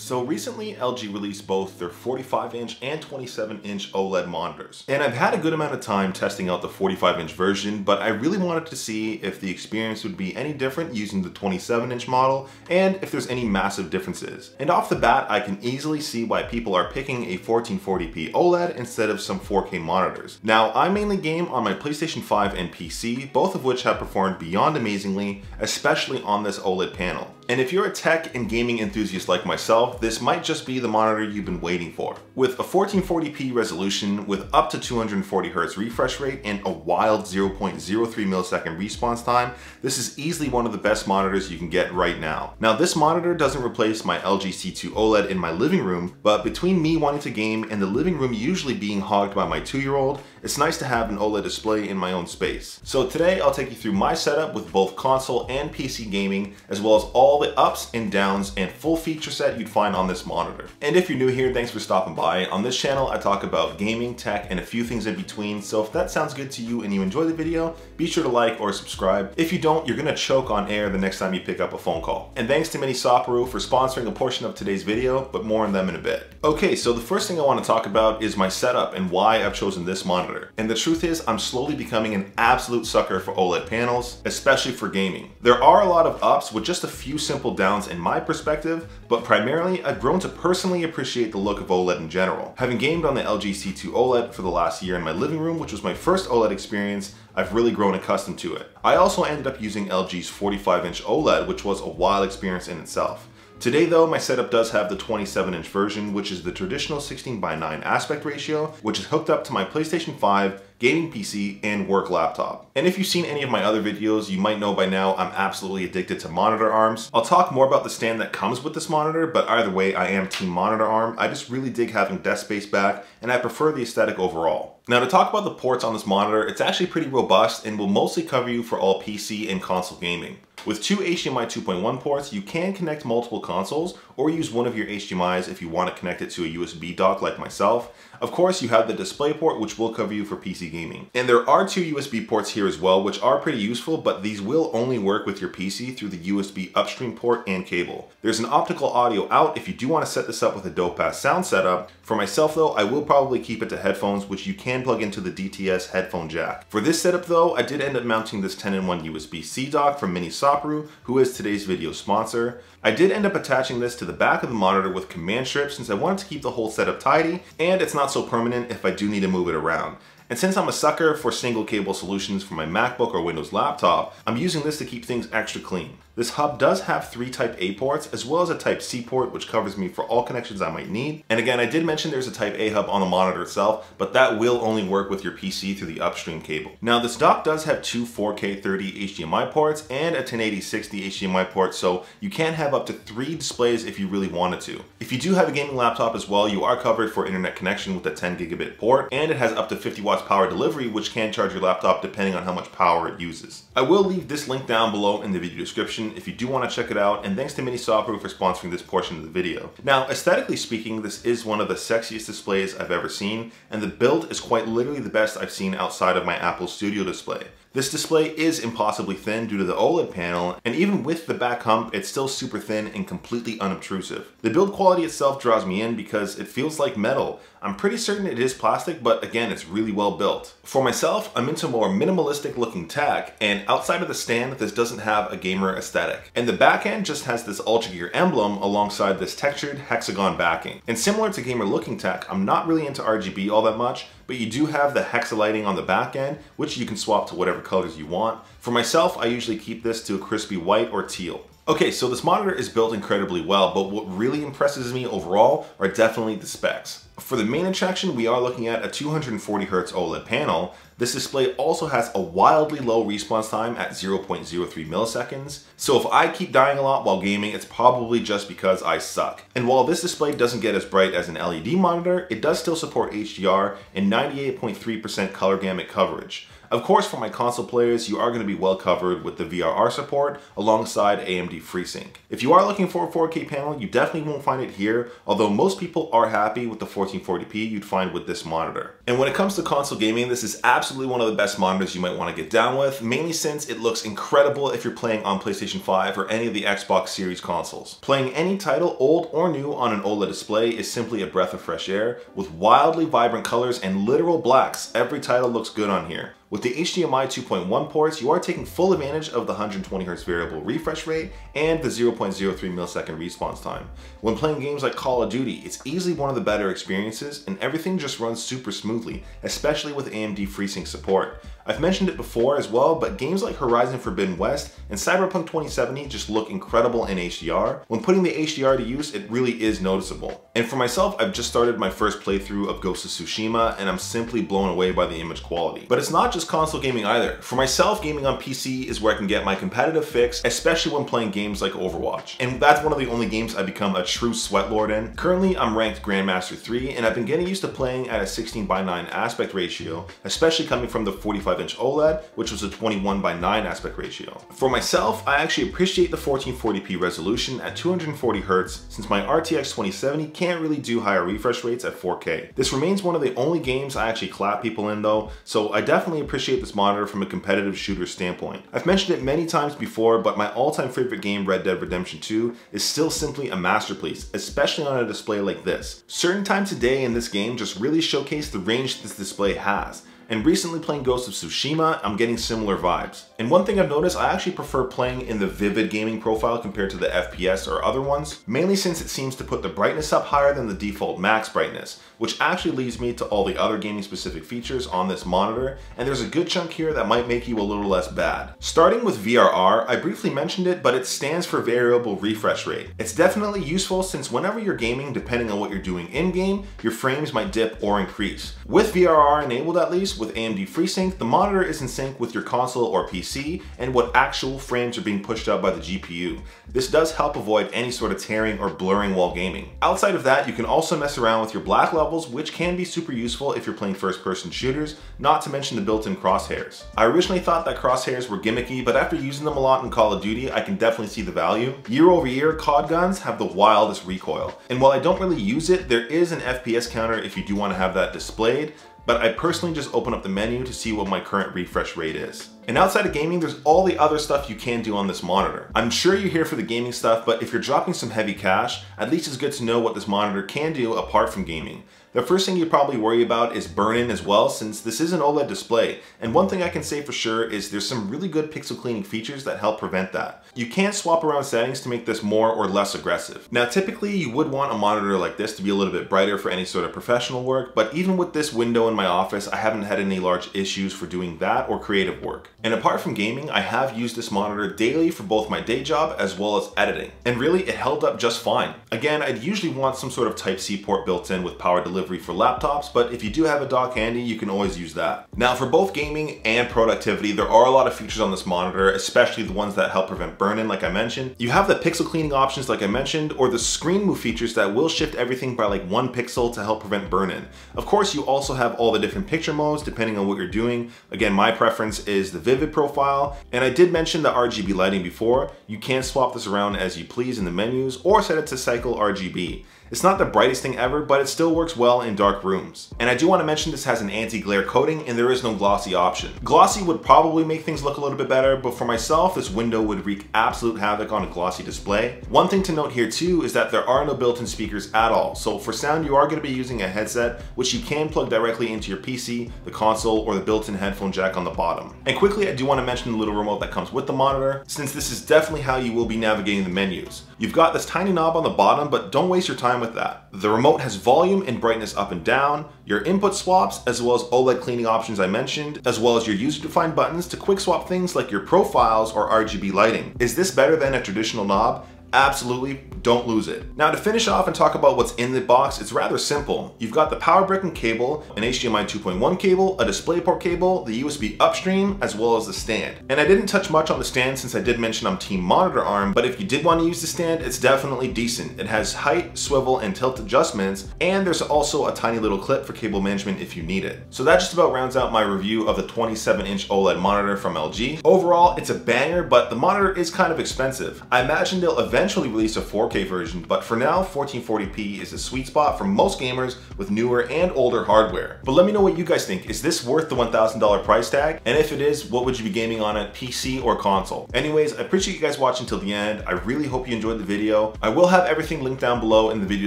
So recently LG released both their 45-inch and 27-inch OLED monitors. And I've had a good amount of time testing out the 45-inch version, but I really wanted to see if the experience would be any different using the 27-inch model and if there's any massive differences. And off the bat, I can easily see why people are picking a 1440p OLED instead of some 4K monitors. Now, I mainly game on my PlayStation 5 and PC, both of which have performed beyond amazingly, especially on this OLED panel. And if you're a tech and gaming enthusiast like myself, this might just be the monitor you've been waiting for. With a 1440p resolution with up to 240Hz refresh rate and a wild 0.03 millisecond response time, this is easily one of the best monitors you can get right now. Now, this monitor doesn't replace my LG C2 OLED in my living room, but between me wanting to game and the living room usually being hogged by my 2-year-old, it's nice to have an OLED display in my own space. So today I'll take you through my setup with both console and PC gaming, as well as all the ups and downs and full feature set you'd find on this monitor. And if you're new here, thanks for stopping by. On this channel, I talk about gaming, tech, and a few things in between. So if that sounds good to you and you enjoy the video, be sure to like or subscribe. If you don't, you're gonna choke on air the next time you pick up a phone call. And thanks to Minisopuru for sponsoring a portion of today's video, but more on them in a bit. Okay, so the first thing I want to talk about is my setup and why I've chosen this monitor. And the truth is, I'm slowly becoming an absolute sucker for OLED panels, especially for gaming. There are a lot of ups with just a few simple downs in my perspective, but primarily I've grown to personally appreciate the look of OLED in general. Having gamed on the LG C2 OLED for the last year in my living room, which was my first OLED experience, I've really grown accustomed to it. I also ended up using LG's 45-inch OLED, which was a wild experience in itself. Today though, my setup does have the 27-inch version, which is the traditional 16:9 aspect ratio, which is hooked up to my PlayStation 5, gaming PC, and work laptop. And if you've seen any of my other videos, you might know by now I'm absolutely addicted to monitor arms. I'll talk more about the stand that comes with this monitor, but either way, I am team monitor arm. I just really dig having desk space back, and I prefer the aesthetic overall. Now, to talk about the ports on this monitor, it's actually pretty robust and will mostly cover you for all PC and console gaming. With two HDMI 2.1 ports, you can connect multiple consoles or use one of your HDMIs if you want to connect it to a USB dock like myself. Of course, you have the display port, which will cover you for PC gaming. And there are two USB ports here as well, which are pretty useful, but these will only work with your PC through the USB upstream port and cable. There's an optical audio out if you do want to set this up with a dope-ass sound setup. For myself though, I will probably keep it to headphones, which you can plug into the DTS headphone jack. For this setup though, I did end up mounting this 10-in-1 USB-C dock from Minisopuru, who is today's video sponsor. I did end up attaching this to the back of the monitor with command strips since I wanted to keep the whole setup tidy, and it's not so permanent if I do need to move it around. And since I'm a sucker for single cable solutions for my MacBook or Windows laptop, I'm using this to keep things extra clean. This hub does have 3 Type A ports as well as a Type C port, which covers me for all connections I might need. And again, I did mention there's a Type A hub on the monitor itself, but that will only work with your PC through the upstream cable. Now, this dock does have 2 4K 30 HDMI ports and a 1080/60 HDMI port, so you can have up to 3 displays if you really wanted to. If you do have a gaming laptop as well, you are covered for internet connection with a 10 gigabit port, and it has up to 50 watts power delivery, which can charge your laptop depending on how much power it uses. I will leave this link down below in the video description if you do want to check it out, and thanks to Minisopuru for sponsoring this portion of the video. Now, aesthetically speaking, this is one of the sexiest displays I've ever seen, and the build is quite literally the best I've seen outside of my Apple Studio display. This display is impossibly thin due to the OLED panel, and even with the back hump, it's still super thin and completely unobtrusive. The build quality itself draws me in because it feels like metal. I'm pretty certain it is plastic, but again, it's really well built. For myself, I'm into more minimalistic looking tech, and outside of the stand, this doesn't have a gamer aesthetic. And the back end just has this Ultra Gear emblem alongside this textured hexagon backing. And similar to gamer looking tech, I'm not really into RGB all that much, but you do have the hexa lighting on the back end, which you can swap to whatever colors you want. For myself, I usually keep this to a crispy white or teal. Okay, so this monitor is built incredibly well, but what really impresses me overall are definitely the specs. For the main attraction, we are looking at a 240Hz OLED panel. This display also has a wildly low response time at 0.03 milliseconds. So if I keep dying a lot while gaming, it's probably just because I suck. And while this display doesn't get as bright as an LED monitor, it does still support HDR and 98.3% color gamut coverage. Of course, for my console players, you are going to be well covered with the VRR support alongside AMD FreeSync. If you are looking for a 4K panel, you definitely won't find it here, although most people are happy with the 1440p you'd find with this monitor. And when it comes to console gaming, this is absolutely one of the best monitors you might want to get down with, mainly since it looks incredible if you're playing on PlayStation 5 or any of the Xbox Series consoles. Playing any title, old or new, on an OLED display is simply a breath of fresh air. With wildly vibrant colors and literal blacks, every title looks good on here. With the HDMI 2.1 ports, you are taking full advantage of the 120Hz variable refresh rate and the 0.03 millisecond response time. When playing games like Call of Duty, it's easily one of the better experiences, and everything just runs super smoothly, especially with AMD FreeSync support. I've mentioned it before as well, but games like Horizon Forbidden West and Cyberpunk 2070 just look incredible in HDR. When putting the HDR to use, it really is noticeable. And for myself, I've just started my first playthrough of Ghost of Tsushima, and I'm simply blown away by the image quality. But it's not just console gaming either. For myself, gaming on PC is where I can get my competitive fix, especially when playing games like Overwatch. And that's one of the only games I've become a true sweatlord in. Currently, I'm ranked Grandmaster 3, and I've been getting used to playing at a 16:9 aspect ratio, especially coming from the 45-inch OLED, which was a 21:9 aspect ratio. For myself, I actually appreciate the 1440p resolution at 240Hz, since my RTX 2070 can't really do higher refresh rates at 4K. This remains one of the only games I actually clap people in though, so I definitely appreciate this monitor from a competitive shooter standpoint. I've mentioned it many times before, but my all-time favorite game, Red Dead Redemption 2, is still simply a masterpiece, especially on a display like this. Certain times a day in this game just really showcase the range this display has. And recently playing Ghost of Tsushima, I'm getting similar vibes. And one thing I've noticed, I actually prefer playing in the vivid gaming profile compared to the FPS or other ones, mainly since it seems to put the brightness up higher than the default max brightness, which actually leads me to all the other gaming specific features on this monitor, and there's a good chunk here that might make you a little less bad. Starting with VRR, I briefly mentioned it, but it stands for variable refresh rate. It's definitely useful since whenever you're gaming, depending on what you're doing in-game, your frames might dip or increase. With VRR enabled at least, with AMD FreeSync, the monitor is in sync with your console or PC and what actual frames are being pushed out by the GPU. This does help avoid any sort of tearing or blurring while gaming. Outside of that, you can also mess around with your black levels, which can be super useful if you're playing first-person shooters, not to mention the built-in crosshairs. I originally thought that crosshairs were gimmicky, but after using them a lot in Call of Duty, I can definitely see the value. Year over year, COD guns have the wildest recoil. And while I don't really use it, there is an FPS counter if you do want to have that displayed, but I personally just open up the menu to see what my current refresh rate is. And outside of gaming, there's all the other stuff you can do on this monitor. I'm sure you're here for the gaming stuff, but if you're dropping some heavy cash, at least it's good to know what this monitor can do apart from gaming. The first thing you probably worry about is burn-in as well, since this is an OLED display. And one thing I can say for sure is there's some really good pixel cleaning features that help prevent that. You can swap around settings to make this more or less aggressive. Now typically you would want a monitor like this to be a little bit brighter for any sort of professional work, but even with this window in my office, I haven't had any large issues for doing that or creative work. And apart from gaming, I have used this monitor daily for both my day job as well as editing. And really, it held up just fine. Again, I'd usually want some sort of Type-C port built in with power delivery for laptops, but if you do have a dock handy, you can always use that. Now for both gaming and productivity, there are a lot of features on this monitor, especially the ones that help prevent burn-in like I mentioned. You have the pixel cleaning options like I mentioned, or the screen move features that will shift everything by like 1 pixel to help prevent burn-in. Of course, you also have all the different picture modes depending on what you're doing. Again, my preference is the vivid profile, and I did mention the RGB lighting before. You can swap this around as you please in the menus or set it to cycle RGB. It's not the brightest thing ever, but it still works well in dark rooms. And I do want to mention this has an anti-glare coating and there is no glossy option. Glossy would probably make things look a little bit better, but for myself, this window would wreak absolute havoc on a glossy display. One thing to note here too is that there are no built-in speakers at all. So for sound, you are going to be using a headset, which you can plug directly into your PC, the console, or the built-in headphone jack on the bottom. And quickly, I do want to mention the little remote that comes with the monitor, since this is definitely how you will be navigating the menus. You've got this tiny knob on the bottom, but don't waste your time with that. The remote has volume and brightness up and down, your input swaps, as well as OLED cleaning options I mentioned, as well as your user-defined buttons to quick swap things like your profiles or RGB lighting. Is this better than a traditional knob? Absolutely, don't lose it. Now to finish off and talk about what's in the box, it's rather simple. You've got the power brick and cable, an HDMI 2.1 cable, a DisplayPort cable, the USB upstream, as well as the stand. And I didn't touch much on the stand since I did mention I'm team monitor arm, but if you did want to use the stand, it's definitely decent. It has height, swivel, and tilt adjustments, and there's also a tiny little clip for cable management if you need it. So that just about rounds out my review of the 27-inch OLED monitor from LG. Overall, it's a banger, but the monitor is kind of expensive. I imagine they'll eventually eventually release a 4K version, but for now, 1440p is a sweet spot for most gamers with newer and older hardware. But let me know what you guys think. Is this worth the $1,000 price tag? And if it is, what would you be gaming on at, PC or console? Anyways, I appreciate you guys watching till the end. I really hope you enjoyed the video. I will have everything linked down below in the video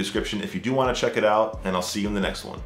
description if you do want to check it out, and I'll see you in the next one.